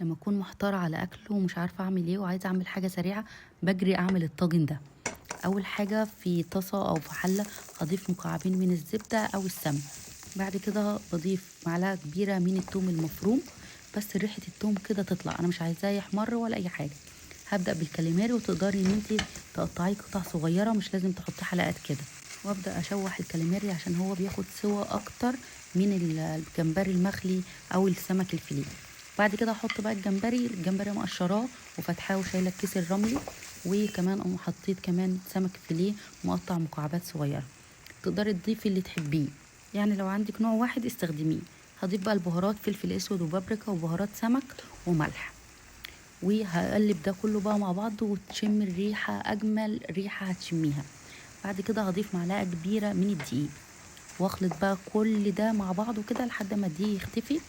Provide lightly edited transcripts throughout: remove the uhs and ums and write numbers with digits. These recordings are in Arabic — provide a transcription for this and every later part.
لما اكون محتاره على اكل ومش عارفه اعمل ايه وعايزه اعمل حاجه سريعه، بجري اعمل الطاجن ده. اول حاجه في طاسه او في حله هضيف مكعبين من الزبده او السمن. بعد كده بضيف معلقه كبيره من الثوم المفروم، بس ريحه الثوم كده تطلع، انا مش عايزاه يحمر ولا اي حاجه. هبدا بالكاليماري، وتقدري ان انت تقطعيه قطع صغيره، مش لازم تحطي حلقات كده. وابدا اشوح الكاليماري عشان هو بياخد سوا اكتر من الجمبري المخلي او السمك الفيليه. بعد كده احط بقى الجمبري مقشراه وفتحاه وشايله الكيس الرملي. وكمان اقوم حطيت كمان سمك فيليه مقطع مكعبات صغيره. تقدري تضيفي اللي تحبيه، يعني لو عندك نوع واحد استخدميه. هضيف بقى البهارات فلفل اسود وبابريكا وبهارات سمك وملح. وهقلب ده كله بقى مع بعض وتشم الريحه، اجمل ريحه هتشميها. بعد كده هضيف معلقه كبيره من الدقيق، واخلط بقى كل ده مع بعضه كده لحد ما الدقيق يختفي.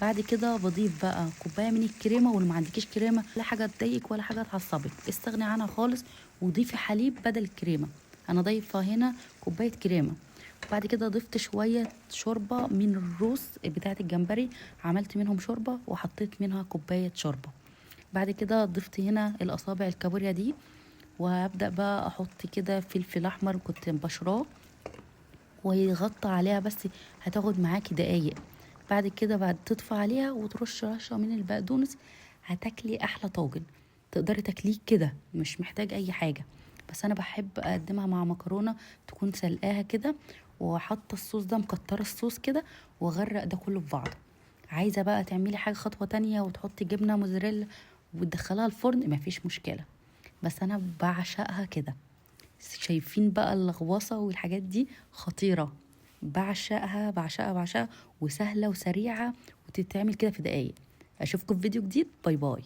بعد كده بضيف بقى كوبايه من الكريمه، واللي ما عندكيش كريمه لا حاجه تضايقك ولا حاجه تعصبك استغني عنها خالص، وضيفي حليب بدل الكريمه. انا ضايفه هنا كوبايه كريمه. بعد كده ضفت شويه شوربه من الروز بتاعه الجمبري، عملت منهم شوربه وحطيت منها كوبايه شوربه. بعد كده ضفت هنا الاصابع الكابوريا دي، وهبدا بقى احط كده فلفل احمر كنت بشراه ويغطى عليها، بس هتاخد معاكي دقايق. بعد كده بعد تطفى عليها وترش رشه من البقدونس، هتاكلي احلى طاجن. تقدري تاكليه كده مش محتاج اي حاجه. بس انا بحب اقدمها مع مكرونه تكون سلقاها كده، وحاطه الصوص ده مكتره الصوص كده، واغرق ده كله في بعضه. عايزه بقى تعملي حاجه خطوه تانية وتحطي جبنه موزاريلا وتدخلها الفرن، مفيش مشكله. بس انا بعشقها كده. شايفين بقى اللغوصة والحاجات دي خطيرة. بعشقها بعشقها بعشقها، وسهلة وسريعة، وتتعمل كده في دقايق. اشوفكم في فيديو جديد. باي باي.